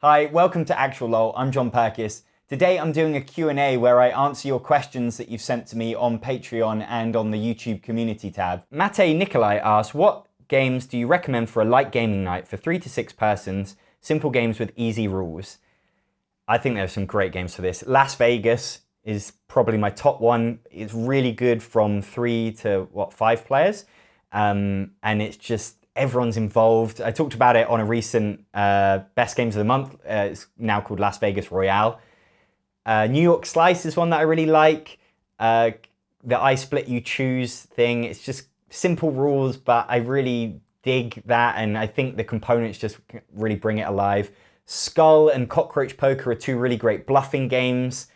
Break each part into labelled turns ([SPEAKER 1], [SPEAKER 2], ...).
[SPEAKER 1] Hi, welcome to Actualol. I'm Jon Purkis. Today I'm doing a Q&A where I answer your questions that you've sent to me on Patreon and on the YouTube community tab. Mate Nikolai asks, what games do you recommend for a light gaming night for 3 to 6 persons, simple games with easy rules? I think there's some great games for this. Las Vegas is probably my top one. It's really good from 3 to 5 players. And it's just, everyone's involved. I talked about it on a recent Best Games of the Month. It's now called Las Vegas Royale. New York Slice is one that I really like. The I Split You Choose thing. It's just simple rules, but I really dig that, and I think the components just really bring it alive. Skull and Cockroach Poker are two really great bluffing games.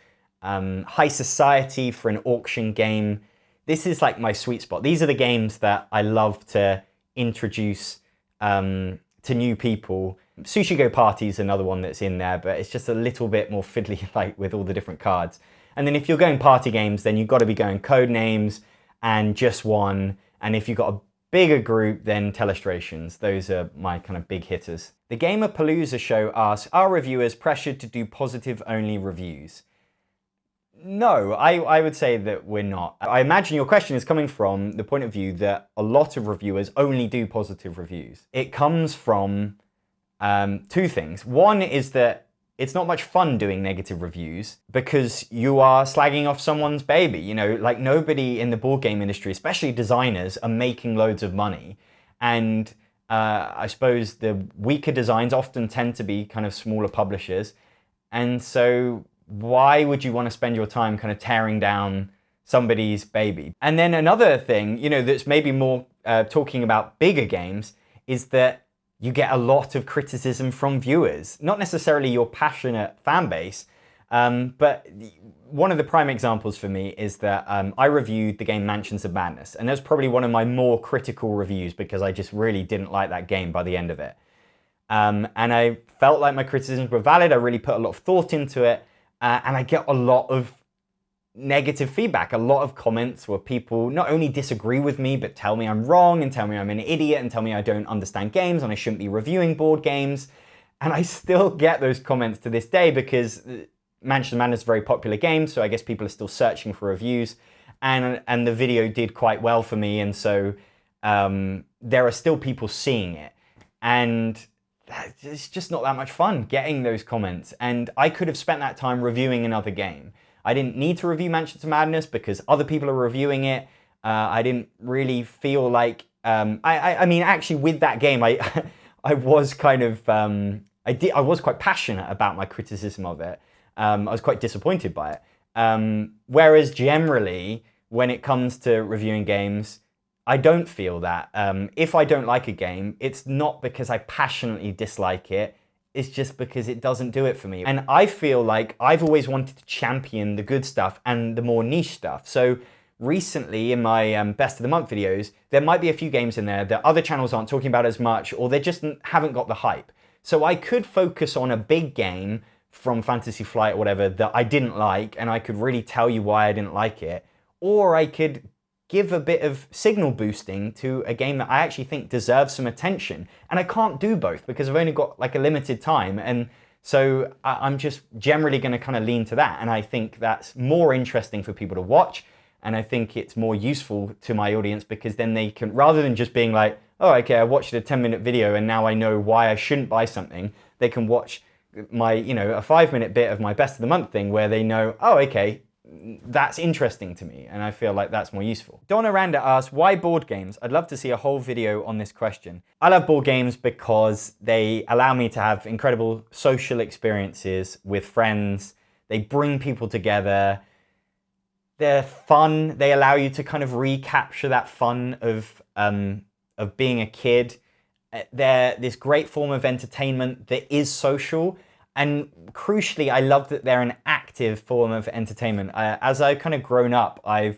[SPEAKER 1] High Society for an auction game. This is like my sweet spot. These are the games that I love to introduce to new people. Sushi Go Party is another one that's in there, but it's just a little bit more fiddly like with all the different cards. And then if you're going party games, then you've got to be going Code Names and Just One. And if you've got a bigger group, then Telestrations. Those are my kind of big hitters. The Gamerpalooza show asks, are reviewers pressured to do positive only reviews? No, I would say that we're not. I imagine your question is coming from the point of view that a lot of reviewers only do positive reviews. It comes from two things. One is that it's not much fun doing negative reviews because you are slagging off someone's baby. You know, like nobody in the board game industry, especially designers, are making loads of money. And I suppose the weaker designs often tend to be kind of smaller publishers. And so why would you want to spend your time kind of tearing down somebody's baby? And then another thing, you know, that's maybe more talking about bigger games is that you get a lot of criticism from viewers, not necessarily your passionate fan base, but one of the prime examples for me is that I reviewed the game Mansions of Madness, and that's probably one of my more critical reviews because I just really didn't like that game by the end of it. And I felt like my criticisms were valid. I really put a lot of thought into it. And I get a lot of negative feedback, a lot of comments where people not only disagree with me, but tell me I'm wrong and tell me I'm an idiot and tell me I don't understand games and I shouldn't be reviewing board games. And I still get those comments to this day because Mansions of Madness is a very popular game, so I guess people are still searching for reviews. And the video did quite well for me, and so there are still people seeing it. And it's just not that much fun getting those comments, and I could have spent that time reviewing another game. I didn't need to review Mansions of Madness because other people are reviewing it. I didn't really feel like I mean, actually, with that game, I was kind of I was quite passionate about my criticism of it. I was quite disappointed by it. Whereas generally, when it comes to reviewing games, I don't feel that. If I don't like a game, it's not because I passionately dislike it. It's just because it doesn't do it for me. And I feel like I've always wanted to champion the good stuff and the more niche stuff. So recently in my Best of the Month videos, there might be a few games in there that other channels aren't talking about as much, or they just haven't got the hype. So I could focus on a big game from Fantasy Flight or whatever that I didn't like, and I could really tell you why I didn't like it. Or I could give a bit of signal boosting to a game that I actually think deserves some attention. And I can't do both because I've only got like a limited time. And so I'm just generally going to kind of lean to that. And I think that's more interesting for people to watch. And I think it's more useful to my audience because then they can, rather than just being like, oh, okay, I watched a 10-minute video and now I know why I shouldn't buy something. They can watch my, you know, a 5-minute bit of my Best of the Month thing where they know, oh, okay, that's interesting to me, and I feel like that's more useful. Donna Randa asks, why board games? I'd love to see a whole video on this question. I love board games because they allow me to have incredible social experiences with friends. They bring people together. They're fun. They allow you to kind of recapture that fun of being a kid. They're this great form of entertainment that is social. And crucially, I love that they're an active form of entertainment. As I've kind of grown up, I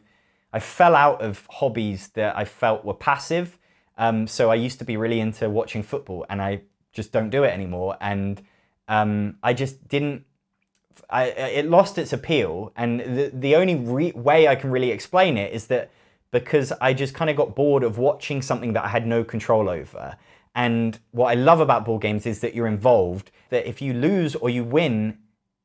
[SPEAKER 1] fell out of hobbies that I felt were passive. So I used to be really into watching football, and I just don't do it anymore. And I just didn't. It lost its appeal. And the only way I can really explain it is that because I just kind of got bored of watching something that I had no control over. And what I love about board games is that you're involved, that if you lose or you win,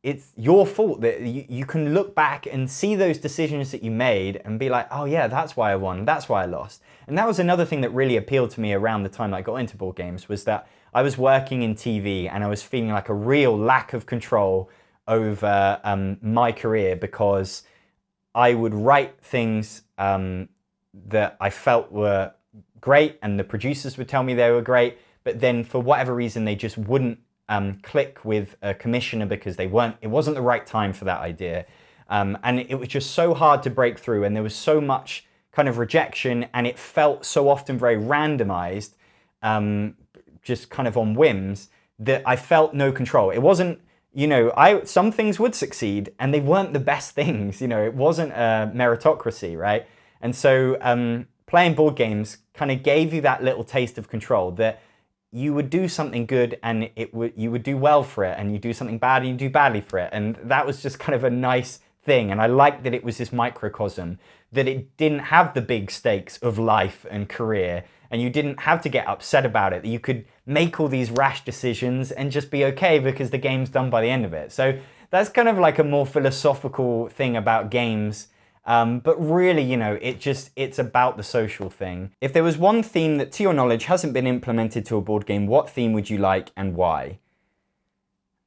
[SPEAKER 1] it's your fault, that you can look back and see those decisions that you made and be like, oh yeah, that's why I won, that's why I lost. And that was another thing that really appealed to me around the time that I got into board games, was that I was working in TV and I was feeling like a real lack of control over my career, because I would write things that I felt were great and the producers would tell me they were great, but then for whatever reason they just wouldn't click with a commissioner because it wasn't the right time for that idea. And it was just so hard to break through, and there was so much kind of rejection, and it felt so often very randomized, just kind of on whims, that I felt no control. It wasn't, some things would succeed and they weren't the best things, it wasn't a meritocracy, right? And so playing board games kind of gave you that little taste of control, that you would do something good and you would do well for it, and you do something bad and you do badly for it. And that was just kind of a nice thing. And I liked that it was this microcosm, that it didn't have the big stakes of life and career, and you didn't have to get upset about it, that you could make all these rash decisions and just be okay because the game's done by the end of it. So that's kind of like a more philosophical thing about games. But really, it's about the social thing. If there was one theme that, to your knowledge, hasn't been implemented to a board game, what theme would you like and why?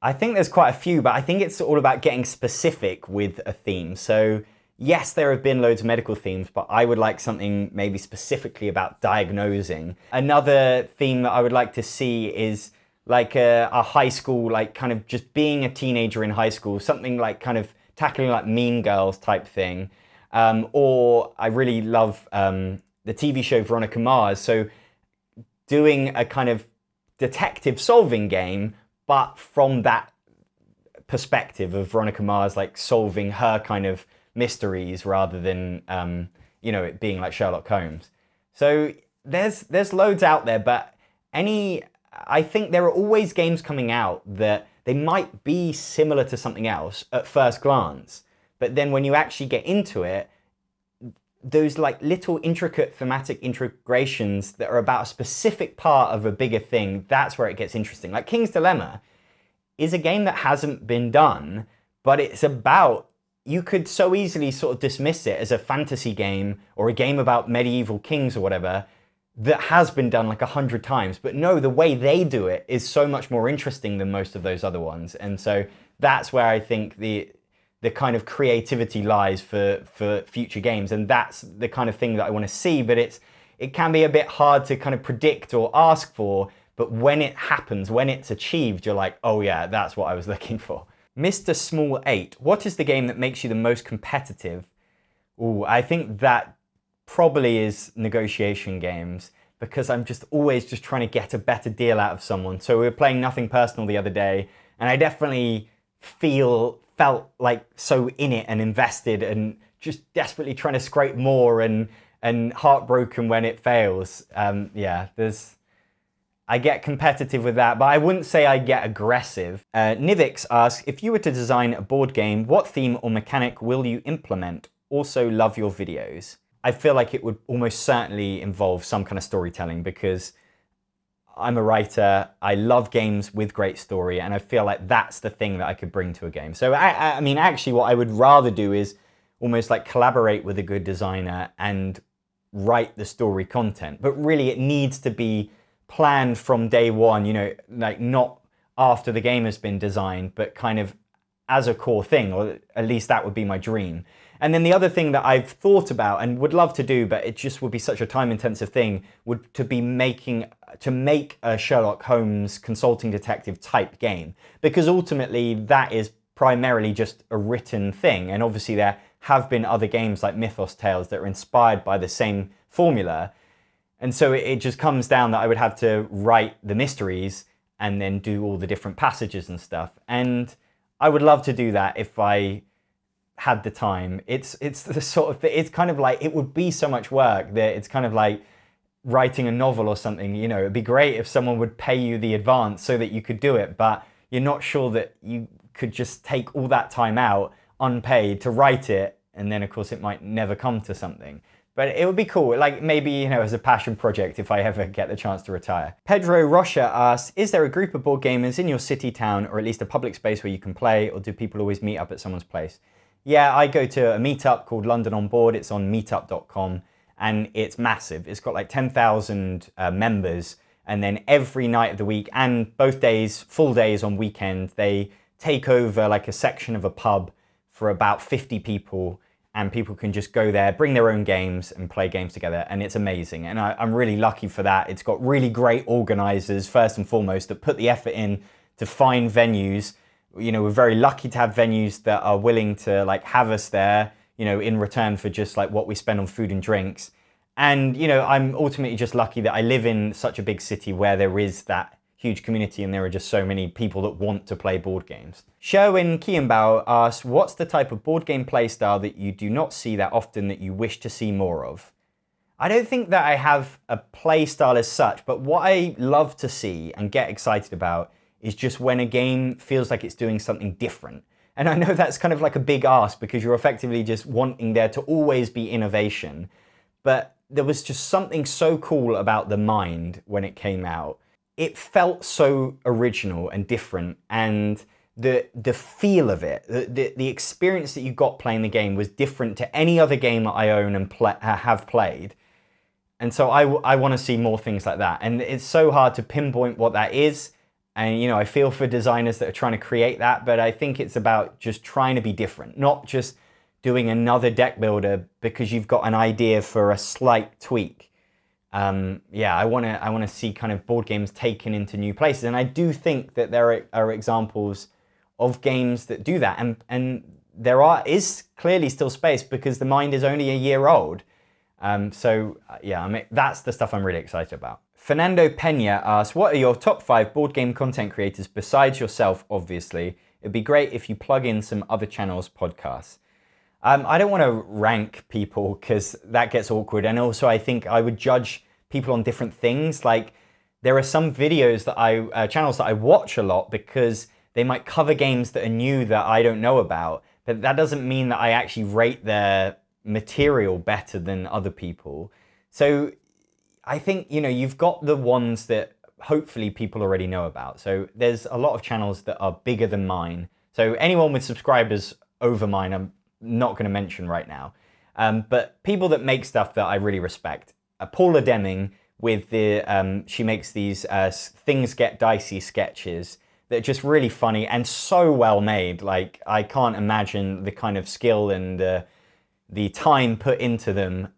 [SPEAKER 1] I think there's quite a few, but I think it's all about getting specific with a theme. So yes, there have been loads of medical themes, but I would like something maybe specifically about diagnosing. Another theme that I would like to see is like a high school, like kind of just being a teenager in high school, something like kind of tackling like Mean Girls type thing. Or I really love the TV show Veronica Mars, so doing a kind of detective solving game, but from that perspective of Veronica Mars, like solving her kind of mysteries rather than it being like Sherlock Holmes. So there's loads out there, but I think there are always games coming out that they might be similar to something else at first glance, but then when you actually get into it, those like little intricate thematic integrations that are about a specific part of a bigger thing, that's where it gets interesting. Like King's Dilemma is a game that hasn't been done, but it's about, you could so easily sort of dismiss it as a fantasy game or a game about medieval kings or whatever that has been done like 100 times. But no, the way they do it is so much more interesting than most of those other ones. And so that's where I think the kind of creativity lies for future games. And that's the kind of thing that I want to see, but it can be a bit hard to kind of predict or ask for. But when it happens, when it's achieved, you're like, oh yeah, that's what I was looking for. Mr. Small 8, what is the game that makes you the most competitive? Ooh, I think that probably is negotiation games, because I'm just always just trying to get a better deal out of someone. So we were playing Nothing Personal the other day, and I definitely felt like so in it and invested and just desperately trying to scrape more and heartbroken when it fails. I get competitive with that, but I wouldn't say I get aggressive. Nivix asks, if you were to design a board game, what theme or mechanic will you implement? Also love your videos. I feel like it would almost certainly involve some kind of storytelling, because I'm a writer, I love games with great story, and I feel like that's the thing that I could bring to a game. So I mean, actually what I would rather do is almost like collaborate with a good designer and write the story content. But really it needs to be planned from day one, like not after the game has been designed, but kind of as a core thing, or at least that would be my dream. And then the other thing that I've thought about and would love to do, but it just would be such a time-intensive thing, would to make a Sherlock Holmes consulting detective type game, because ultimately that is primarily just a written thing. And obviously there have been other games like Mythos Tales that are inspired by the same formula. And so it just comes down that I would have to write the mysteries and then do all the different passages and stuff. And I would love to do that if I had the time. It's the sort of, it's kind of like, it would be so much work that it's kind of like writing a novel or something. It'd be great if someone would pay you the advance so that you could do it, but you're not sure that you could just take all that time out unpaid to write it. And then of course it might never come to something. But it would be cool, like maybe, you know, as a passion project if I ever get the chance to retire. Pedro Rocha asks, is there a group of board gamers in your city, town, or at least a public space where you can play, or do people always meet up at someone's place? Yeah, I go to a meetup called London on Board. It's on meetup.com and it's massive. It's got like 10,000 members. And then every night of the week and both days, full days on weekend, they take over like a section of a pub for about 50 people. And people can just go there, bring their own games and play games together. And it's amazing. And I'm really lucky for that. It's got really great organizers, first and foremost, that put the effort in to find venues. You know, we're very lucky to have venues that are willing to like have us there, you know, in return for just like what we spend on food and drinks. And, you know, I'm ultimately just lucky that I live in such a big city where there is that huge community and there are just so many people that want to play board games. Sherwin Kienbauer asks, what's the type of board game play style that you do not see that often that you wish to see more of? I don't think that I have a play style as such, but what I love to see and get excited about is just when a game feels like it's doing something different. And I know that's kind of like a big ask because you're effectively just wanting there to always be innovation. But there was just something so cool about The Mind when it came out. It felt so original and different, and the feel of it, the experience that you got playing the game was different to any other game that I own and have played. And so I want to see more things like that. And it's so hard to pinpoint what that is. And, you know, I feel for designers that are trying to create that, but I think it's about just trying to be different, not just doing another deck builder because you've got an idea for a slight tweak. Yeah, I want to see kind of board games taken into new places, and I do think that there are examples of games that do that, and there is clearly still space because The Mind is only a year old. So yeah, I mean, that's the stuff I'm really excited about. Fernando Pena asks, what are your top 5 board game content creators besides yourself, obviously? It'd be great if you plug in some other channels' podcasts. I don't want to rank people because that gets awkward. And also I think I would judge people on different things. Like there are some videos that channels that I watch a lot because they might cover games that are new that I don't know about. But that doesn't mean that I actually rate their material better than other people. So I think, you know, you've got the ones that hopefully people already know about. So there's a lot of channels that are bigger than mine. So anyone with subscribers over mine, I'm not going to mention right now. But people that make stuff that I really respect. Paula Deming with she makes these Things Get Dicey sketches that are just really funny and so well made. Like I can't imagine the kind of skill and the time put into them.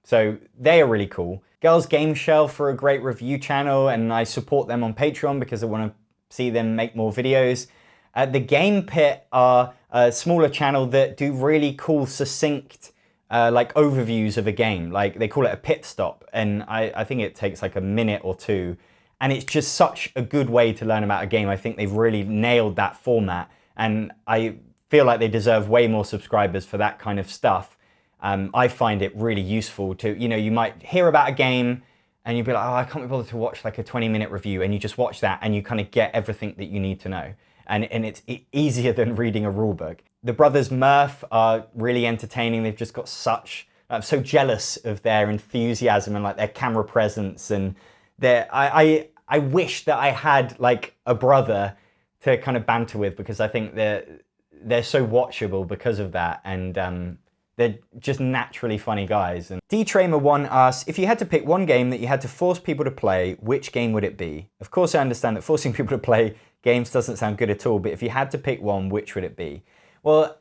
[SPEAKER 1] So they are really cool. Girls Game Shelf are a great review channel and I support them on Patreon because I want to see them make more videos. The Game Pit are a smaller channel that do really cool, succinct, like overviews of a game. Like they call it a pit stop, and I think it takes like a minute or two. And it's just such a good way to learn about a game. I think they've really nailed that format, and I feel like they deserve way more subscribers for that kind of stuff. I find it really useful to, you know, you might hear about a game and you'd be like, oh, I can't be bothered to watch like a 20-minute review, and you just watch that and you kind of get everything that you need to know. And it's easier than reading a rule book. The brothers Murph are really entertaining. They've just got such, I'm so jealous of their enthusiasm and like their camera presence. And I wish that I had like a brother to kind of banter with, because I think they're so watchable because of that. And they're just naturally funny guys. And DTramer1 asks, if you had to pick one game that you had to force people to play, which game would it be? Of course, I understand that forcing people to play games doesn't sound good at all, but if you had to pick one, which would it be? Well,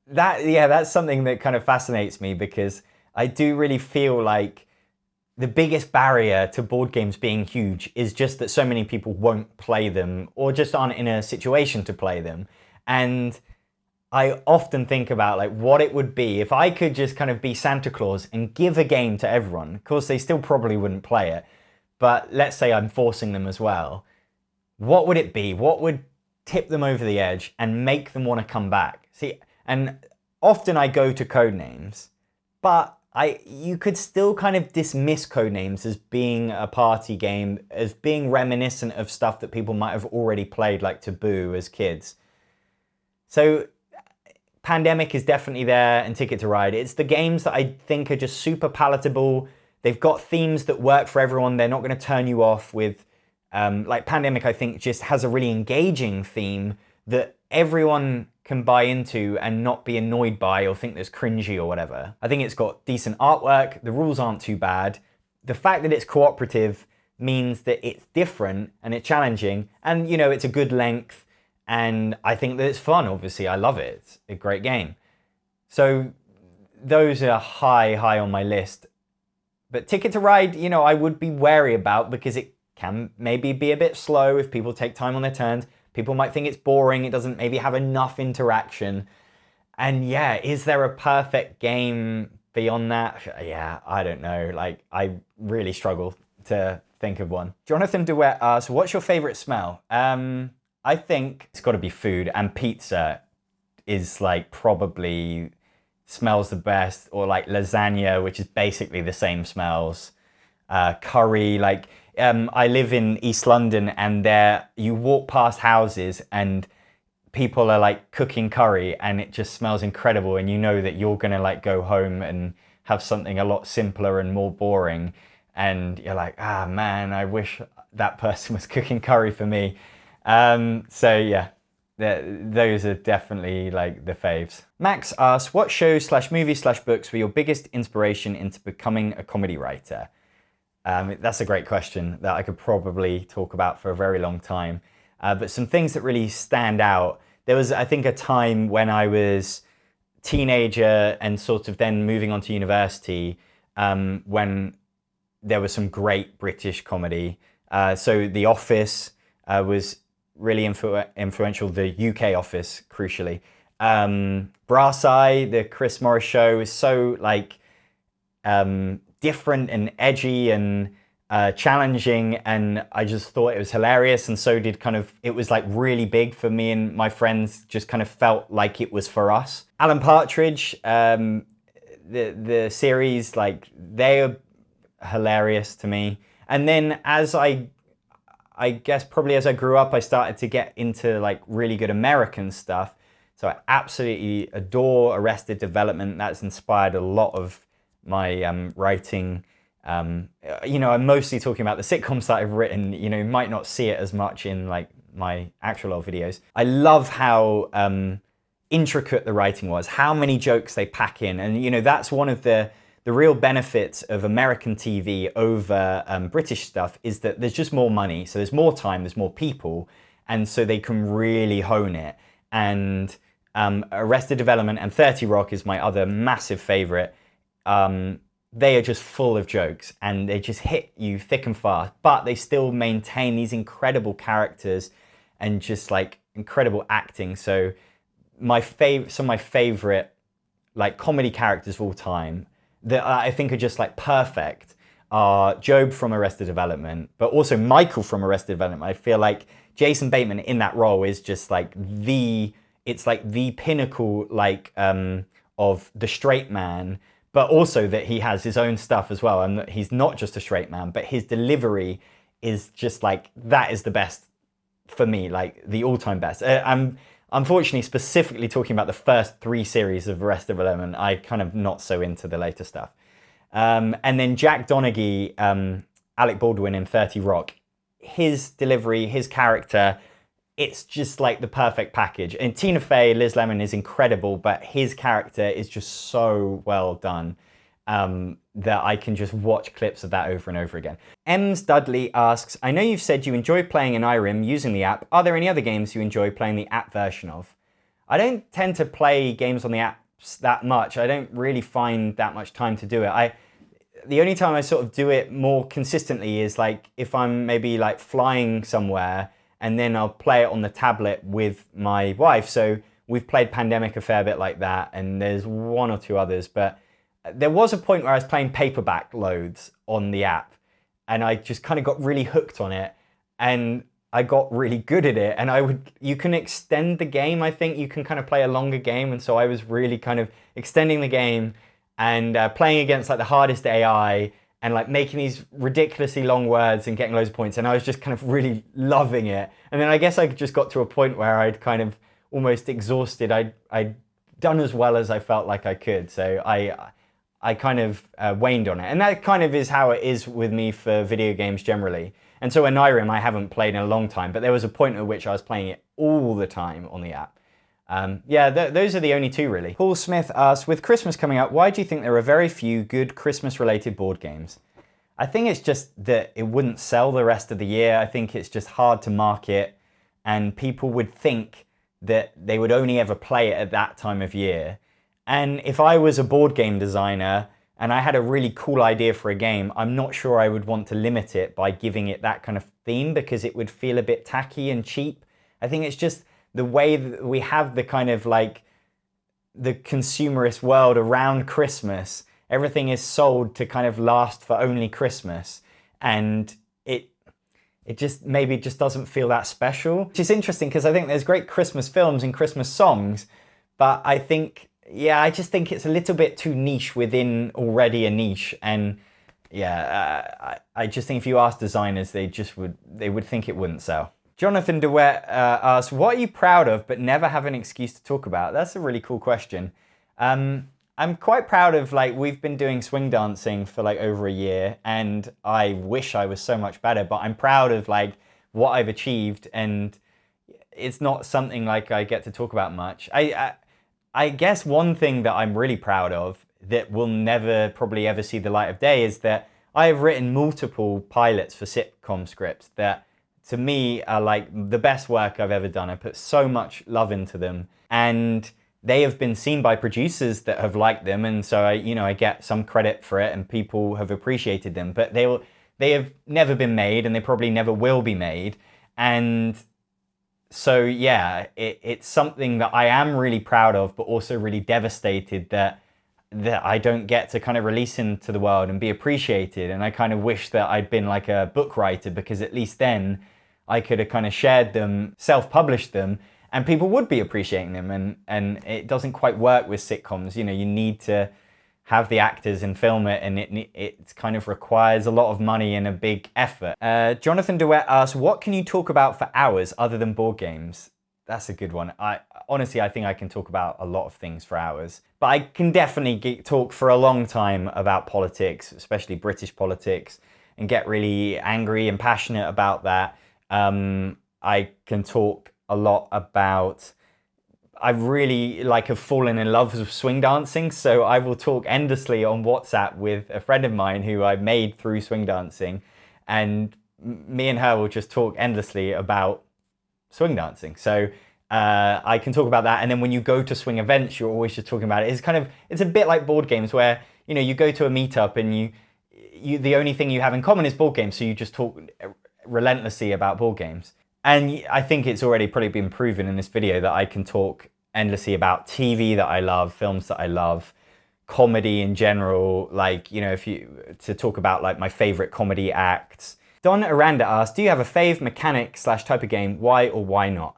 [SPEAKER 1] that's something that kind of fascinates me, because I do really feel like the biggest barrier to board games being huge is just that so many people won't play them or just aren't in a situation to play them. And I often think about like what it would be if I could just kind of be Santa Claus and give a game to everyone. Of course, they still probably wouldn't play it, but let's say I'm forcing them as well. What would it be? What would tip them over the edge and make them want to come back? See, and often I go to Codenames, but you could still kind of dismiss Codenames as being a party game, as being reminiscent of stuff that people might have already played, like Taboo as kids. So Pandemic is definitely there, and Ticket to Ride. It's the games that I think are just super palatable. They've got themes that work for everyone. They're not going to turn you off with, like Pandemic, I think just has a really engaging theme that everyone can buy into and not be annoyed by or think there's cringy or whatever. I think it's got decent artwork. The rules aren't too bad. The fact that it's cooperative means that it's different and it's challenging, and you know, it's a good length, and I think that it's fun. Obviously, I love it. It's a great game. So those are high on my list. But Ticket to Ride, you know, I would be wary about because it can maybe be a bit slow if people take time on their turns. People might think it's boring. It doesn't maybe have enough interaction. And yeah, is there a perfect game beyond that? Yeah, I don't know. Like, I really struggle to think of one. Jonathan DeWitt asks, what's your favorite smell? I think it's got to be food, and pizza is like probably smells the best, or like lasagna, which is basically the same smells. Curry, like I live in East London, and there you walk past houses and people are like cooking curry, and it just smells incredible, and you know that you're gonna like go home and have something a lot simpler and more boring, and you're like, ah man, I wish that person was cooking curry for me. So yeah, those are definitely like the faves. Max asks, what shows / movies / books were your biggest inspiration into becoming a comedy writer? That's a great question that I could probably talk about for a very long time. But some things that really stand out. There was, I think, a time when I was teenager and sort of then moving on to university, when there was some great British comedy. So The Office was really influential, the UK Office, crucially. Brass Eye, the Chris Morris show, is so like different and edgy and challenging, and I just thought it was hilarious, and so did kind of, it was like really big for me and my friends, just kind of felt like it was for us. Alan Partridge, the series, like they are hilarious to me. And then as I guess probably as I grew up, I started to get into like really good American stuff. So I absolutely adore Arrested Development. That's inspired a lot of my writing. You know, I'm mostly talking about the sitcoms that I've written. You know, you might not see it as much in like my Actualol videos. I love how intricate the writing was, how many jokes they pack in. And you know, that's one of the real benefits of American TV over British stuff, is that there's just more money. So there's more time, there's more people. And so they can really hone it. And Arrested Development and 30 Rock is my other massive favorite. They are just full of jokes, and they just hit you thick and fast, but they still maintain these incredible characters and just like incredible acting. So some of my favorite like comedy characters of all time that I think are just like perfect are Job from Arrested Development, but also Michael from Arrested Development. I feel like Jason Bateman in that role is just like it's like the pinnacle like of the straight man, but also that he has his own stuff as well, and that he's not just a straight man, but his delivery is just like, that is the best for me, like the all-time best. I'm unfortunately specifically talking about the first 3 series of Arrested Development. I kind of not so into the later stuff. And then Jack Donaghy, Alec Baldwin in 30 Rock, his delivery, his character, it's just like the perfect package. And Tina Fey, Liz Lemon is incredible, but his character is just so well done that I can just watch clips of that over and over again. Ems Dudley asks, I know you've said you enjoy playing in IRIM using the app. Are there any other games you enjoy playing the app version of? I don't tend to play games on the apps that much. I don't really find that much time to do it. The only time I sort of do it more consistently is like if I'm maybe like flying somewhere, and then I'll play it on the tablet with my wife. So we've played Pandemic a fair bit like that, and there's 1 or 2 others. But there was a point where I was playing paperback loads on the app, and I just kind of got really hooked on it, and I got really good at it. And you can extend the game. I think you can kind of play a longer game. And so I was really kind of extending the game and playing against like the hardest AI, and like making these ridiculously long words and getting loads of points. And I was just kind of really loving it. And then I guess I just got to a point where I'd kind of almost exhausted. I'd done as well as I felt like I could. So I kind of waned on it. And that kind of is how it is with me for video games generally. And so Nyrim I haven't played in a long time, but there was a point at which I was playing it all the time on the app. Yeah, those are the only two really. Paul Smith asks, with Christmas coming up, why do you think there are very few good Christmas-related board games? I think it's just that it wouldn't sell the rest of the year. I think it's just hard to market, and people would think that they would only ever play it at that time of year. And if I was a board game designer and I had a really cool idea for a game, I'm not sure I would want to limit it by giving it that kind of theme, because it would feel a bit tacky and cheap. I think it's just the way that we have the kind of like the consumerist world around Christmas. Everything is sold to kind of last for only Christmas, and it just maybe just doesn't feel that special. Which is interesting, because I think there's great Christmas films and Christmas songs, but I think, yeah, I just think it's a little bit too niche within already a niche. And yeah, I just think if you ask designers, they would think it wouldn't sell. Jonathan DeWitt asks, what are you proud of but never have an excuse to talk about? That's a really cool question. I'm quite proud of, like, we've been doing swing dancing for like over a year, and I wish I was so much better, but I'm proud of like what I've achieved, and it's not something like I get to talk about much. I guess one thing that I'm really proud of that will never probably ever see the light of day is that I have written multiple pilots for sitcom scripts that to me are like the best work I've ever done. I put so much love into them, and they have been seen by producers that have liked them, and so I get some credit for it, and people have appreciated them. But they have never been made, and they probably never will be made. And so yeah, it's something that I am really proud of, but also really devastated that I don't get to kind of release into the world and be appreciated. And I kind of wish that I'd been like a book writer, because at least then I could have kind of shared them, self-published them, and people would be appreciating them. And it doesn't quite work with sitcoms. You know, you need to have the actors and film it, and it kind of requires a lot of money and a big effort. Jonathan DeWitt asks, what can you talk about for hours other than board games? That's a good one. Honestly, I think I can talk about a lot of things for hours, but I can definitely talk for a long time about politics, especially British politics, and get really angry and passionate about that. I can talk a lot about, I really have fallen in love with swing dancing, so I will talk endlessly on WhatsApp with a friend of mine who I made through swing dancing, and me and her will just talk endlessly about swing dancing. So I can talk about that, and then when you go to swing events, you're always just talking about it. It's a bit like board games, where you go to a meetup and you the only thing you have in common is board games, so you just talk relentlessly about board games. And I think it's already probably been proven in this video that I can talk endlessly about TV that I love, films that I love, comedy in general, to talk about like my favorite comedy acts. Don Aranda asks, do you have a fave mechanic / type of game? Why or why not?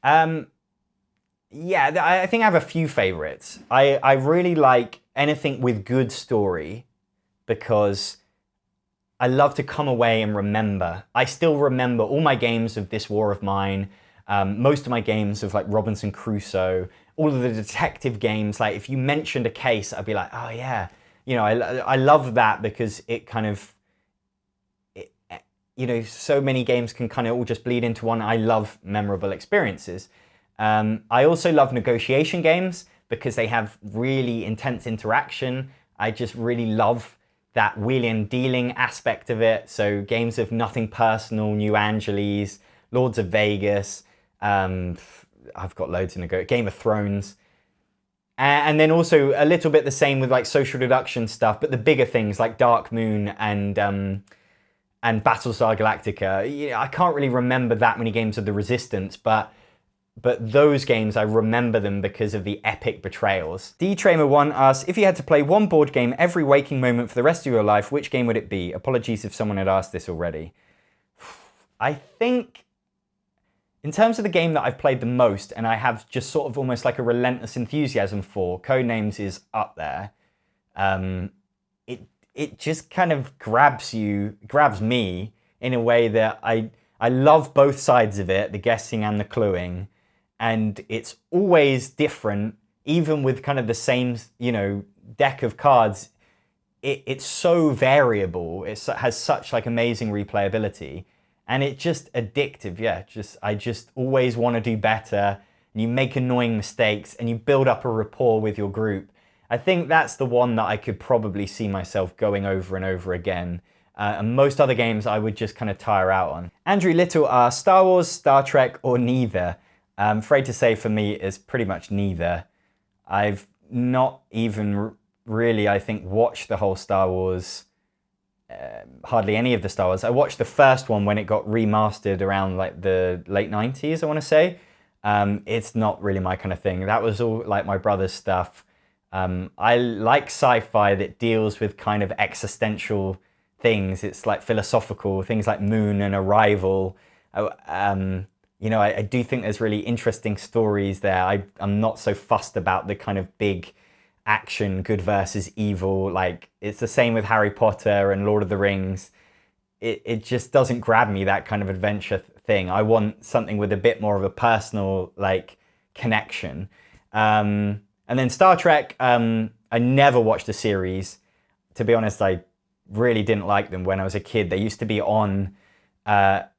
[SPEAKER 1] Yeah, I think I have a few favorites. I really like anything with good story, because I love to come away and remember. I still remember all my games of This War of Mine, most of my games of like Robinson Crusoe, all of the detective games. Like if you mentioned a case, I'd be like, oh yeah. I love that, because it kind of, so many games can kind of all just bleed into one. I love memorable experiences. I also love negotiation games, because they have really intense interaction. I just really love that wheeling and dealing aspect of it. So games of Nothing Personal, New Angeles, Lords of Vegas, I've got loads in Game of Thrones. And then also a little bit the same with like social deduction stuff, but the bigger things like Dark Moon and Battlestar Galactica. I can't really remember that many games of the Resistance, but those games, I remember them because of the epic betrayals. D-Tramer1 asks, if you had to play one board game every waking moment for the rest of your life, which game would it be? Apologies if someone had asked this already. I think, in terms of the game that I've played the most, and I have just sort of almost like a relentless enthusiasm for, Codenames is up there. It just kind of grabs me in a way that I love both sides of it, the guessing and the cluing. And it's always different, even with kind of the same, you know, deck of cards, it's so variable. It has such like amazing replayability, and it's just addictive. Yeah, I just always want to do better. And you make annoying mistakes, and you build up a rapport with your group. I think that's the one that I could probably see myself going over and over again. And most other games I would just kind of tire out on. Andrew Little asks, Star Wars, Star Trek, or neither? I'm afraid to say for me it's pretty much neither. I've not even really, I think, watched the whole Star Wars, hardly any of the Star Wars. I watched the first one when it got remastered around like the late 90s, I want to say. It's not really my kind of thing. That was all like my brother's stuff. I like sci-fi that deals with kind of existential things. It's like philosophical, things like Moon and Arrival. You know, I do think there's really interesting stories there. I'm not so fussed about the kind of big action, good versus evil. Like, it's the same with Harry Potter and Lord of the Rings. It just doesn't grab me, that kind of adventure thing. I want something with a bit more of a personal, like, connection. And then Star Trek, I never watched the series. To be honest, I really didn't like them when I was a kid. They used to be on at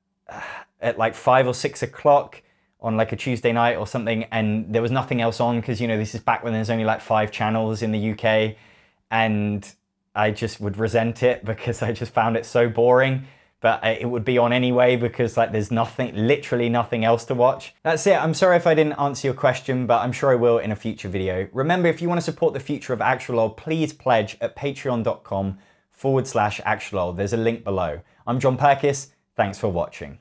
[SPEAKER 1] like 5 or 6 o'clock on like a Tuesday night or something, and there was nothing else on because, you know, this is back when there's only like 5 channels in the UK, and I just would resent it because I just found it so boring. But it would be on anyway because like there's nothing, literally nothing else to watch. That's it. I'm sorry if I didn't answer your question, but I'm sure I will in a future video. Remember, if you want to support the future of Actualol, please pledge at patreon.com/Actualol. There's a link below. I'm Jon Purkis. Thanks for watching.